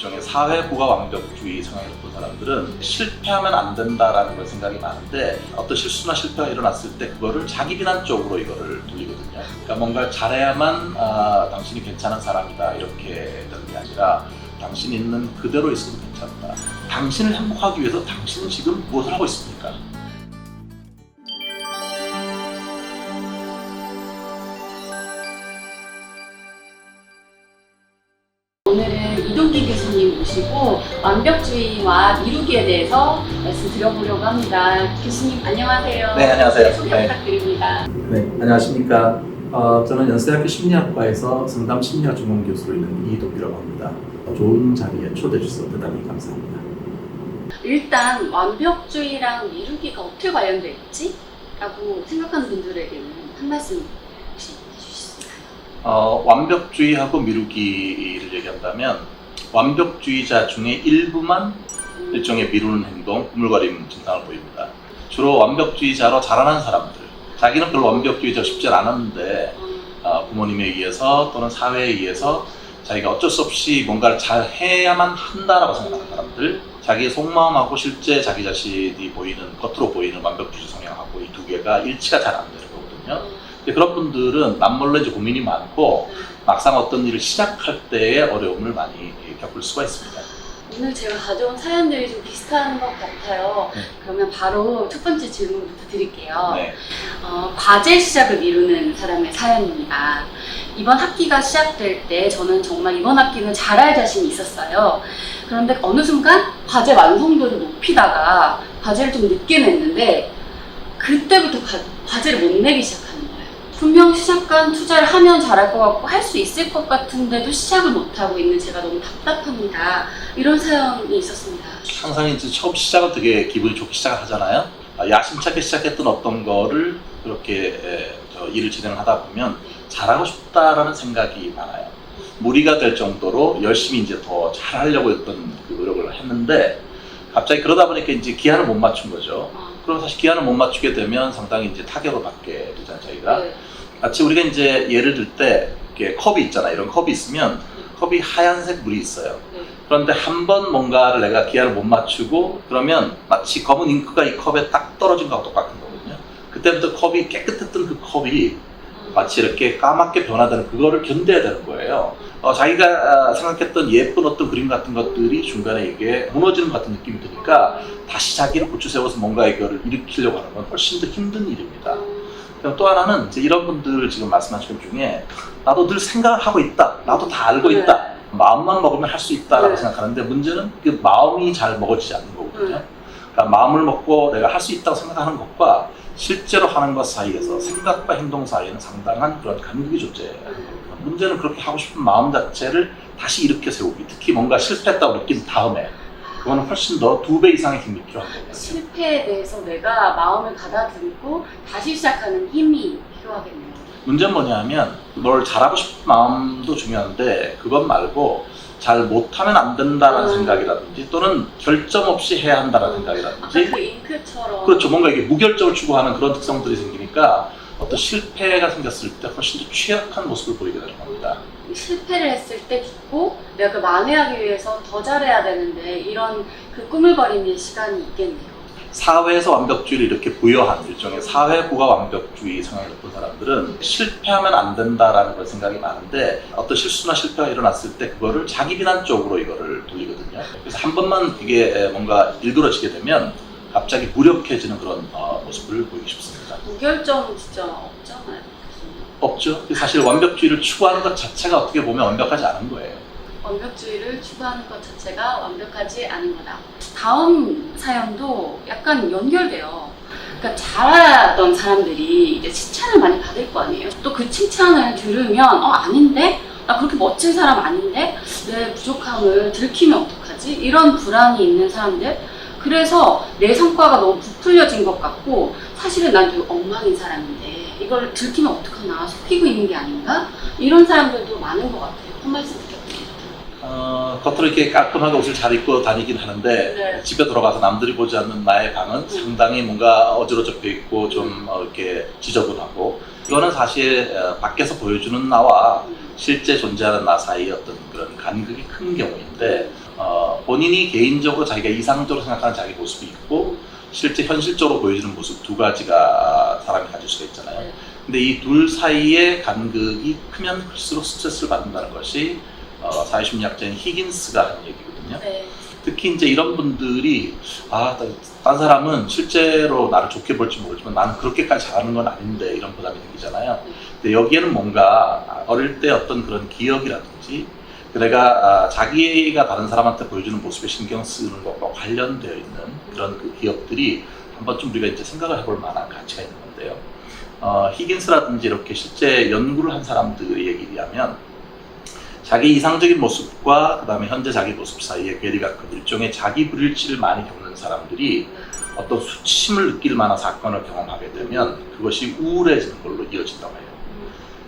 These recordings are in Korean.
일종의 사회 부가 완벽주의 성향이 높은 사람들은 실패하면 안 된다라는 걸 생각이 많은데 어떤 실수나 실패가 일어났을 때 그거를 자기 비난 쪽으로 이거를 돌리거든요. 그러니까 뭔가를 잘해야만 당신이 괜찮은 사람이다 이렇게 되는 게 아니라 당신이 있는 그대로 있어도 괜찮다. 당신을 행복하기 위해서 당신은 지금 무엇을 하고 있습니까? 오늘은 이동기 교수님 모시고 완벽주의와 미루기에 대해서 말씀드려보려고 합니다. 교수님 안녕하세요. 네, 안녕하세요. 소개 네. 부탁드립니다. 네, 안녕하십니까. 저는 연세대학교 심리학과에서 상담 심리학 전문 교수로 있는 이동기라고 합니다. 좋은 자리에 초대해 주셔서 대단히 감사합니다. 일단 완벽주의랑 미루기가 어떻게 관련돼 있지? 라고 생각하는 분들에게는 한 말씀 혹시 해주실 수 있나요? 완벽주의하고 미루기를 얘기한다면 완벽주의자 중에 일부만 일종의 미루는 행동, 꾸물거림 증상을 보입니다. 주로 완벽주의자로 자라난 사람들, 자기는 별로 완벽주의자가 쉽지 않았는데 부모님에 의해서 또는 사회에 의해서 자기가 어쩔 수 없이 뭔가를 잘 해야만 한다라고 생각하는 사람들, 자기의 속마음하고 실제 자기 자신이 보이는, 겉으로 보이는 완벽주의 성향하고 이 두 개가 일치가 잘 안 되는 거거든요. 근데 그런 분들은 남몰래 이제 고민이 많고 막상 어떤 일을 시작할 때의 어려움을 많이 겪을 수가 있습니다. 오늘 제가 가져온 사연들이 좀 비슷한 것 같아요. 네. 그러면 바로 첫 번째 질문부터 드릴게요. 네. 과제 시작을 미루는 사람의 사연입니다. 이번 학기가 시작될 때 저는 정말 이번 학기는 잘할 자신이 있었어요. 그런데 어느 순간 과제 완성도를 높이다가 과제를 좀 늦게 냈는데 그때부터 과제를 못 내기 시작하는 거예요. 분명 시작한 투자를 하면 잘할 것 같고 할 수 있을 것 같은데도 시작을 못하고 있는 제가 너무 답답합니다. 이런 사연이 있었습니다. 항상 이제 처음 시작은 되게 기분이 좋게 시작을 하잖아요. 야심차게 시작했던 어떤 거를 그렇게 일을 진행하다 보면 잘하고 싶다라는 생각이 많아요. 무리가 될 정도로 열심히 이제 더 잘하려고 했던 그 노력을 했는데 갑자기 그러다 보니까 이제 기한을 못 맞춘 거죠. 그럼 사실 기한을 못 맞추게 되면 상당히 이제 타격을 받게 되잖아요, 저희가. 네. 마치 우리가 이제 예를 들 때 이렇게 컵이 있잖아요. 이런 컵이 있으면 컵이 하얀색 물이 있어요. 네. 그런데 한 번 뭔가를 내가 기한을 못 맞추고 그러면 마치 검은 잉크가 이 컵에 딱 떨어진 거하고 똑같은 거거든요. 그때부터 컵이 깨끗했던 그 컵이 마치 이렇게 까맣게 변화되는 그거를 견뎌야 되는 거예요. 자기가 생각했던 예쁜 어떤 그림 같은 것들이 중간에 이게 무너지는 것 같은 느낌이 드니까 다시 자기를 고쳐 세워서 뭔가 이거를 일으키려고 하는 건 훨씬 더 힘든 일입니다. 그럼 또 하나는 이제 이런 분들 지금 말씀하신 것 중에 나도 늘 생각을 하고 있다. 나도 다 알고 있다. 마음만 먹으면 할 수 있다라고 생각하는데 문제는 그 마음이 잘 먹어지지 않는 거거든요. 그러니까 마음을 먹고 내가 할 수 있다고 생각하는 것과 실제로 하는 것 사이에서 생각과 행동 사이에는 상당한 그런 간극이 존재해요. 문제는 그렇게 하고 싶은 마음 자체를 다시 일으켜 세우기, 특히 뭔가 실패했다고 느낀 다음에 그거는 훨씬 더 2배 이상의 힘이 필요한 거거든요. 실패에 대해서 내가 마음을 가다듬고 다시 시작하는 힘이 필요하겠네요. 문제는 뭐냐면 뭘 잘하고 싶은 마음도 중요한데 그것 말고 잘 못하면 안 된다는 생각이라든지 또는 결점 없이 해야 한다는 생각이라든지 아까 그 잉크처럼 그렇죠. 뭔가 이게 무결점을 추구하는 그런 특성들이 생기니까 어떤 실패가 생겼을 때 훨씬 더 취약한 모습을 보이게 되는 겁니다. 실패를 했을 때 죽고 내가 그 만회하기 위해서 더 잘해야 되는데 이런 그 꾸물거리는 시간이 있겠네요. 사회에서 완벽주의를 이렇게 부여한 일종의 사회 부가 완벽주의 성향이 높은 사람들은 실패하면 안 된다라는 걸 생각이 많은데 어떤 실수나 실패가 일어났을 때 그거를 자기 비난 쪽으로 이거를 돌리거든요. 그래서 한 번만 이게 뭔가 일그러지게 되면 갑자기 무력해지는 그런 모습을 보이기 쉽습니다. 무결점은 진짜 없잖아요. 없죠. 사실 완벽주의를 추구하는 것 자체가 어떻게 보면 완벽하지 않은 거예요. 완벽주의를 추구하는 것 자체가 완벽하지 않은 거다. 다음 사연도 약간 연결돼요. 그러니까 잘하던 사람들이 이제 칭찬을 많이 받을 거 아니에요. 또 그 칭찬을 들으면 아닌데? 나 그렇게 멋진 사람 아닌데? 내 부족함을 들키면 어떡하지? 이런 불안이 있는 사람들. 그래서 내 성과가 너무 부풀려진 것 같고 사실은 난 되게 엉망인 사람인데 이걸 들키면 어떡하나 속이고 있는 게 아닌가? 이런 사람들도 많은 것 같아요. 한 말씀 부탁드립니다. 겉으로 이렇게 깔끔하게 옷을 잘 입고 다니긴 하는데 네. 집에 들어가서 남들이 보지 않는 나의 방은 상당히 뭔가 어지러져 있고 좀 이렇게 지저분하고 이거는 사실 밖에서 보여주는 나와 실제 존재하는 나 사이의 어떤 그런 간극이 큰 경우인데 본인이 개인적으로 자기가 이상적으로 생각하는 자기 모습이 있고 실제 현실적으로 보여지는 모습 두 가지가 사람이 가질 수가 있잖아요. 네. 근데 이 둘 사이의 간극이 크면 클수록 스트레스를 받는다는 것이 사회심리학자인 히긴스가 하는 얘기거든요. 네. 특히 이제 이런 분들이 딴 사람은 실제로 나를 좋게 볼지 모르지만 나는 그렇게까지 잘하는 건 아닌데 이런 부담이 생기잖아요. 근데 여기에는 뭔가 어릴 때 어떤 그런 기억이라든지 내가 자기가 다른 사람한테 보여주는 모습에 신경 쓰는 것과 관련되어 있는 그런 그 기억들이 한 번쯤 우리가 이제 생각을 해볼 만한 가치가 있는 건데요. 히긴스라든지 이렇게 실제 연구를 한 사람들의 얘기에 의하면 자기 이상적인 모습과 그 다음에 현재 자기 모습 사이에 괴리가 큰 일종의 자기 불일치를 많이 겪는 사람들이 어떤 수치심을 느낄 만한 사건을 경험하게 되면 그것이 우울해지는 걸로 이어진다고 해요.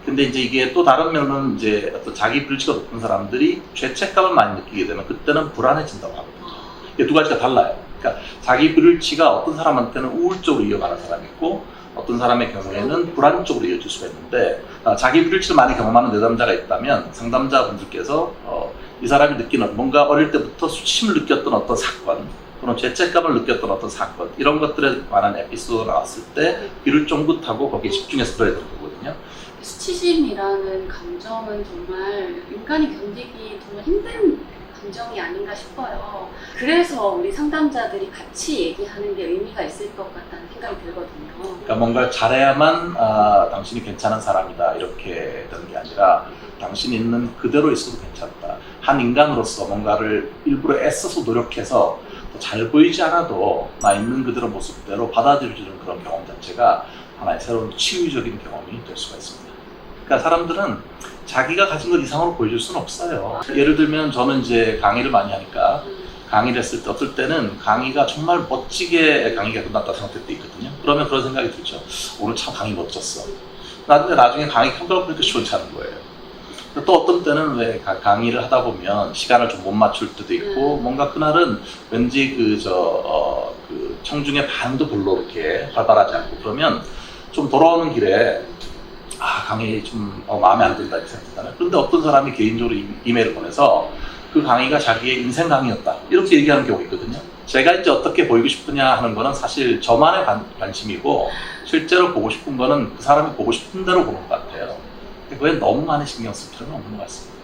근데 이제 이게 또 다른 면은 이제 어떤 자기 불일치가 높은 사람들이 죄책감을 많이 느끼게 되면 그때는 불안해진다고 하거든요. 이게 두 가지가 달라요. 그러니까 자기 불일치가 어떤 사람한테는 우울적으로 이어가는 사람이 있고 어떤 사람의 경우에는 불안 쪽으로 이어질 수가 있는데 자기 불일치를 많이 경험하는 내담자가 있다면 상담자분들께서 이 사람이 느끼는 뭔가 어릴 때부터 수치심을 느꼈던 어떤 사건 또는 죄책감을 느꼈던 어떤 사건 이런 것들에 관한 에피소드가 나왔을 때 귀를 쫑긋하고 거기에 집중해서 들어야 되는 거거든요. 수치심이라는 감정은 정말 인간이 견디기 정말 힘든 감정이 아닌가 싶어요. 그래서 우리 상담자들이 같이 얘기하는 게 의미가 있을 것 같다는 생각이 들거든요. 그러니까 뭔가 잘해야만 당신이 괜찮은 사람이다 이렇게 되는 게 아니라 당신이 있는 그대로 있어도 괜찮다. 한 인간으로서 뭔가를 일부러 애써서 노력해서 잘 보이지 않아도 나 있는 그대로 모습대로 받아들여주는 그런 경험 자체가 하나의 새로운 치유적인 경험이 될 수가 있습니다. 그러니까 사람들은 자기가 가진 것 이상으로 보여줄 수는 없어요. 예를 들면 저는 이제 강의를 많이 하니까 강의를 했을 때 어떨 때는 강의가 정말 멋지게 강의가 끝났다 생각할 때 있거든요. 그러면 그런 생각이 들죠. 오늘 참 강의 멋졌어. 근데 나중에 강의 평가를 보니까 시원치 않은 거예요. 또 어떤 때는 왜 강의를 하다 보면 시간을 좀 못 맞출 때도 있고 뭔가 그날은 왠지 그 청중의 반응도 별로 이렇게 활발하지 않고 그러면 좀 돌아오는 길에 강의 좀 마음에 안 든다 이렇게 생각했잖아요. 그런데 어떤 사람이 개인적으로 이메일을 보내서 그 강의가 자기의 인생 강의였다 이렇게 얘기하는 경우가 있거든요. 제가 이제 어떻게 보이고 싶으냐 하는 거는 사실 저만의 관심이고 실제로 보고 싶은 거는 그 사람이 보고 싶은 대로 보는 것 같아요. 그거에 너무 많이 신경 쓸 필요는 없는 것 같습니다.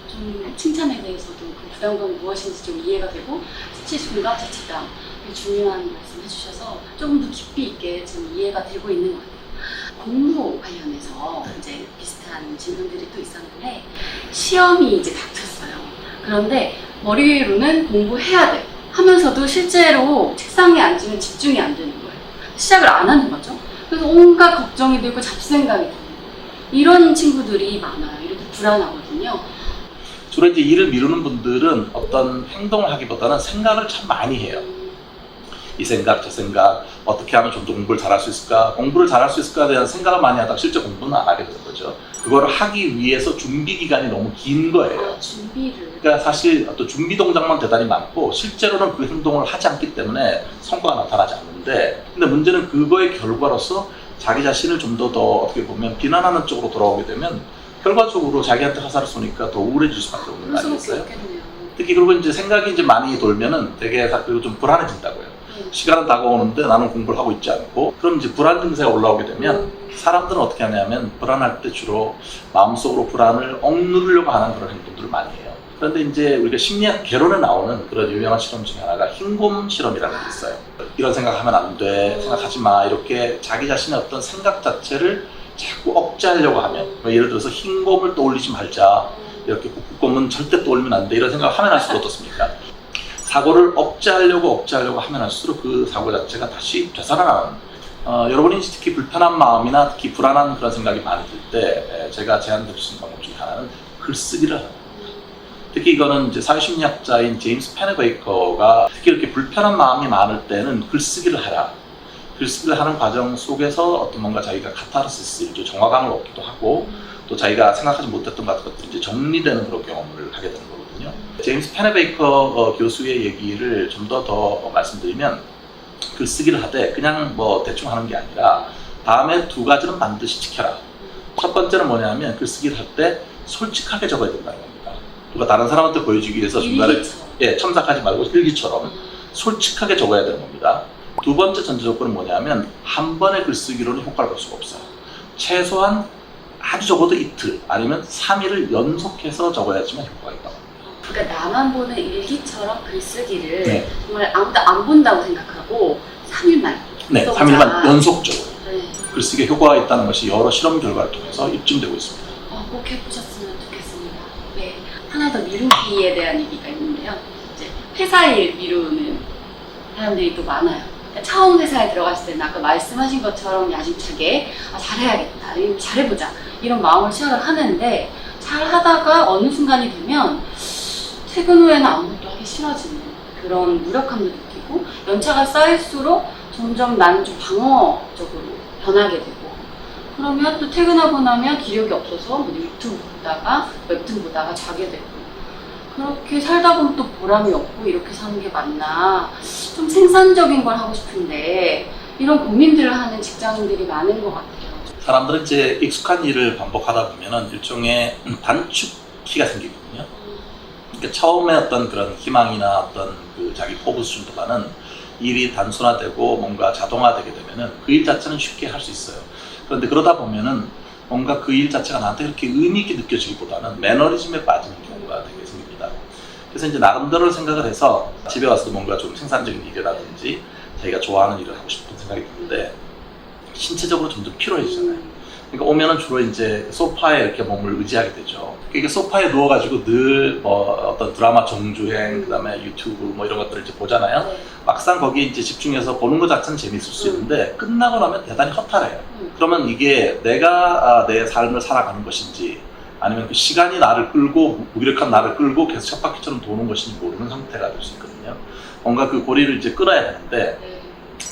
좀 칭찬에 대해서도 그 부담감이 무엇인지 좀 이해가 되고 수치심과 죄책감 중요한 말씀 해주셔서 조금 더 깊이 있게 지금 이해가 되고 있는 것 같아요. 공부 관련해서 이제 비슷한 질문들이 또 있었는데 시험이 이제 닥쳤어요. 그런데 머리 위로는 공부해야 돼 하면서도 실제로 책상에 앉으면 집중이 안 되는 거예요. 시작을 안 하는 거죠. 그래서 온갖 걱정이 들고 잡생각이 들고 이런 친구들이 많아요. 이렇게 불안하거든요. 주로 이제 일을 미루는 분들은 어떤 행동을 하기보다는 생각을 참 많이 해요. 이 생각, 저 생각, 어떻게 하면 좀 더 공부를 잘할 수 있을까? 공부를 잘할 수 있을까에 대한 생각을 많이 하다가 실제 공부는 안 하게 되는 거죠. 그거를 하기 위해서 준비 기간이 너무 긴 거예요. 준비를. 그러니까 사실 어떤 준비 동작만 대단히 많고 실제로는 그 행동을 하지 않기 때문에 성과가 나타나지 않는데 근데 문제는 그거의 결과로서 자기 자신을 좀 더 어떻게 보면 비난하는 쪽으로 돌아오게 되면 결과적으로 자기한테 화살을 쏘니까 더 우울해질 수밖에 없는 거 아니겠어요? 특히 그리고 이제 생각이 이제 많이 돌면은 되게 그리고 좀 불안해진다고요. 시간은 다가오는데 나는 공부를 하고 있지 않고 그럼 이제 불안 증세가 올라오게 되면 사람들은 어떻게 하냐면 불안할 때 주로 마음속으로 불안을 억누르려고 하는 그런 행동들을 많이 해요. 그런데 이제 우리가 심리학 개론에 나오는 그런 유명한 실험 중에 하나가 흰곰 실험이라는 게 있어요. 이런 생각하면 안 돼, 생각하지 마 이렇게 자기 자신의 어떤 생각 자체를 자꾸 억제하려고 하면 예를 들어서 흰곰을 떠올리지 말자 이렇게 북극곰은 절대 떠올리면 안 돼 이런 생각을 하면 할수록 어떻습니까? 사고를 억제하려고 하면 할수록 그 사고 자체가 다시 되살아나는 여러분이 특히 불편한 마음이나 특히 불안한 그런 생각이 많이 들 때 제가 제안드릴 수 있는 방법 중에 하나는 글쓰기를 하는 겁니다. 특히 이거는 이제 사회심리학자인 제임스 페네베이커가 특히 이렇게 불편한 마음이 많을 때는 글쓰기를 하라. 글쓰기를 하는 과정 속에서 어떤 뭔가 자기가 카타르시스, 이제 정화감을 얻기도 하고 또 자기가 생각하지 못했던 것들이 이제 정리되는 그런 경험을 하게 되는 거거든요. 제임스 페네베이커 교수의 얘기를 좀 더 말씀드리면 글쓰기를 하되 그냥 뭐 대충 하는 게 아니라 다음에 두 가지는 반드시 지켜라. 첫 번째는 뭐냐면 글쓰기를 할 때 솔직하게 적어야 된다는 겁니다. 누가 다른 사람한테 보여주기 위해서 중간에 첨삭하지 말고 일기처럼 솔직하게 적어야 되는 겁니다. 두 번째 전제 조건은 뭐냐면 한 번의 글쓰기로는 효과를 볼 수가 없어요. 최소한 아주 적어도 이틀 아니면 3일을 연속해서 적어야지만 효과가 있다고 합니다. 그러니까 나만 보는 일기처럼 글쓰기를 네. 정말 아무도 안 본다고 생각하고 3일만 네, 써보자. 3일만 연속적으로 네. 글쓰기에 효과가 있다는 것이 여러 실험 결과를 통해서 입증되고 있습니다. 꼭 해보셨으면 좋겠습니다. 네, 하나 더 미루기에 대한 얘기가 있는데요. 이제 회사일 미루는 사람들이 또 많아요. 처음 회사에 들어갔을 때는 아까 말씀하신 것처럼 야심차게 잘해야겠다, 아니면 잘해보자 이런 마음을 시작을 하는데 잘 하다가 어느 순간이 되면 퇴근 후에는 아무것도 하기 싫어지는 그런 무력함도 느끼고 연차가 쌓일수록 점점 나는 좀 방어적으로 변하게 되고 그러면 또 퇴근하고 나면 기력이 없어서 뭐 유튜브 보다가 웹툰 보다가 자게 되고 그렇게 살다 보면 또 보람이 없고 이렇게 사는 게 맞나 좀 생산적인 걸 하고 싶은데 이런 고민들을 하는 직장인들이 많은 것 같아요. 사람들은 이제 익숙한 일을 반복하다 보면은 일종의 단축키가 생기거든요. 그러니까 처음에 어떤 그런 희망이나 어떤 그 자기 포부 수준보다는 일이 단순화되고 뭔가 자동화되게 되면은 그 일 자체는 쉽게 할 수 있어요. 그런데 그러다 보면은 뭔가 그 일 자체가 나한테 그렇게 의미 있게 느껴지기보다는 매너리즘에 빠지는 경우가 되게 생깁니다. 그래서 이제 나름대로 생각을 해서 집에 와서도 뭔가 좀 생산적인 일이라든지 자기가 좋아하는 일을 하고 싶은 생각이 드는데 신체적으로 점점 피로해지잖아요. 그러니까 오면은 주로 이제 소파에 이렇게 몸을 의지하게 되죠. 그러니까 소파에 누워가지고 늘 뭐 어떤 드라마 정주행, 그다음에 유튜브 뭐 이런 것들을 이제 보잖아요. 네. 막상 거기에 이제 집중해서 보는 것 자체는 재밌을 수 있는데 끝나고 나면 대단히 허탈해요. 그러면 이게 내가 내 삶을 살아가는 것인지 아니면 그 시간이 나를 끌고 무기력한 나를 끌고 계속 쳇바퀴처럼 도는 것인지 모르는 상태가 될 수 있거든요. 뭔가 그 고리를 이제 끊어야 되는데 네.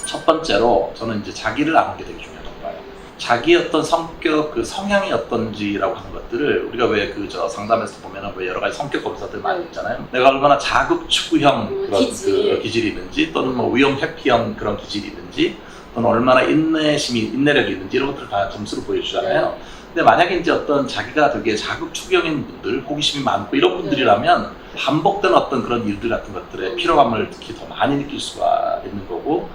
첫 번째로 저는 이제 자기를 아는 게 되게 중요하다고 봐요. 자기의 어떤 성격, 그 성향이 어떤지라고 하는 것들을 우리가 왜 그 저 상담에서 보면은 왜 여러 가지 성격 검사들 많이 있잖아요. 내가 얼마나 자극추구형 그런 기질. 그 기질이 있는지 또는 뭐 위험 회피형 그런 기질이 있는지 또는 얼마나 인내력이 있는지 이런 것들을 다 점수로 보여주잖아요. 근데 만약에 이제 어떤 자기가 되게 자극추구형인 분들, 호기심이 많고 이런 분들이라면 반복된 어떤 그런 일들 같은 것들에 피로감을 특히 더 많이 느낄 수가 있는 거고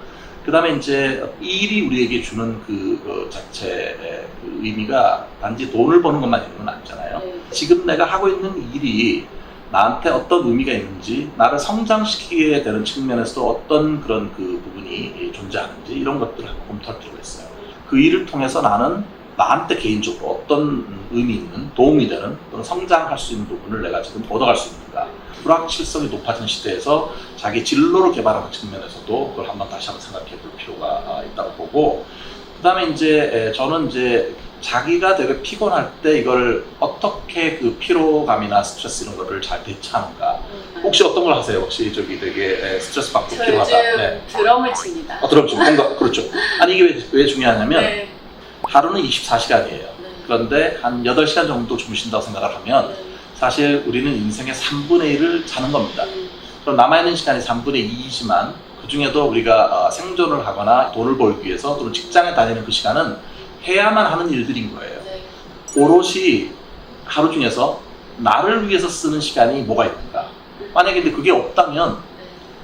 그 다음에 이제 이 일이 우리에게 주는 그 자체의 그 의미가 단지 돈을 버는 것만 있는 건 아니잖아요. 지금 내가 하고 있는 일이 나한테 어떤 의미가 있는지, 나를 성장시키게 되는 측면에서도 어떤 그런 그 부분이 존재하는지 이런 것들을 한번 검토할 필요가 있어요. 그 일을 통해서 나는 나한테 개인적으로 어떤 의미 있는, 도움이 되는 또는 성장할 수 있는 부분을 내가 지금 얻어갈 수 있는가. 불확실성이 높아진 시대에서 자기 진로를 개발하는 측면에서도 그걸 다시 한번 생각해 볼 필요가 있다고 보고 그 다음에 이제 저는 이제 자기가 되게 피곤할 때 이걸 어떻게 그 피로감이나 스트레스 이런 거를 잘 대처하는가. 혹시 어떤 걸 하세요? 혹시 저기 되게 스트레스 받고 저 피로하다. 요즘 네. 드럼을 칩니다. 드럼 치고 뭔가 그렇죠. 아니 이게 왜 중요하냐면 네. 하루는 24시간이에요. 네. 그런데 한 8시간 정도 주무신다고 생각을 하면 사실 우리는 인생의 3분의 1을 자는 겁니다. 그럼 남아있는 시간이 3분의 2이지만 그 중에도 우리가 생존을 하거나 돈을 벌기 위해서 또는 직장에 다니는 그 시간은 해야만 하는 일들인 거예요. 네. 오롯이 하루 중에서 나를 위해서 쓰는 시간이 뭐가 있는가. 만약에 근데 그게 없다면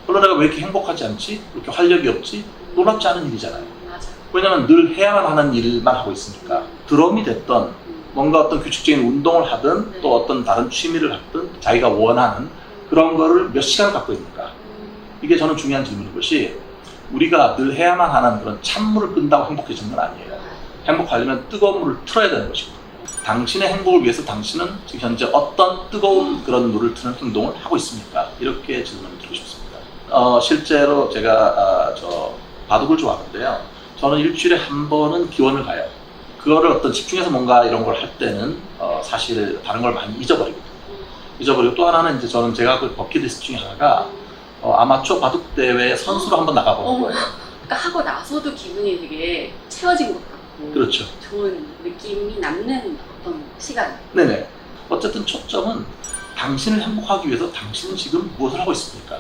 별로 내가 왜 이렇게 행복하지 않지? 왜 이렇게 활력이 없지? 놀랍지 않은 일이잖아요. 맞아. 왜냐면 늘 해야만 하는 일만 하고 있으니까. 드럼이 됐던 뭔가 어떤 규칙적인 운동을 하든 또 어떤 다른 취미를 하든 자기가 원하는 그런 거를 몇 시간을 갖고 있는가. 이게 저는 중요한 질문인 것이 우리가 늘 해야만 하는 그런 찬물을 끈다고 행복해지는 건 아니에요. 행복하려면 뜨거운 물을 틀어야 되는 것이거든요. 당신의 행복을 위해서 당신은 지금 현재 어떤 뜨거운 그런 물을 트는 행동을 하고 있습니까? 이렇게 질문을 드리고 싶습니다. 실제로 제가 저 바둑을 좋아하는데요. 저는 일주일에 한 번은 기원을 가요. 그거를 어떤 집중해서 뭔가 이런 걸 할 때는 사실 다른 걸 많이 잊어버리거든요. 잊어버리고 또 하나는 이제 제가 그 버킷리스트 중에 하나가 아마추어 바둑 대회 선수로 한번 나가보는 거예요. 그러니까 하고 나서도 기분이 되게 채워진 것 같고 그렇죠. 좋은 느낌이 남는 어떤 시간. 네네. 어쨌든 초점은 당신을 행복하기 위해서 당신은 지금 무엇을 하고 있습니까?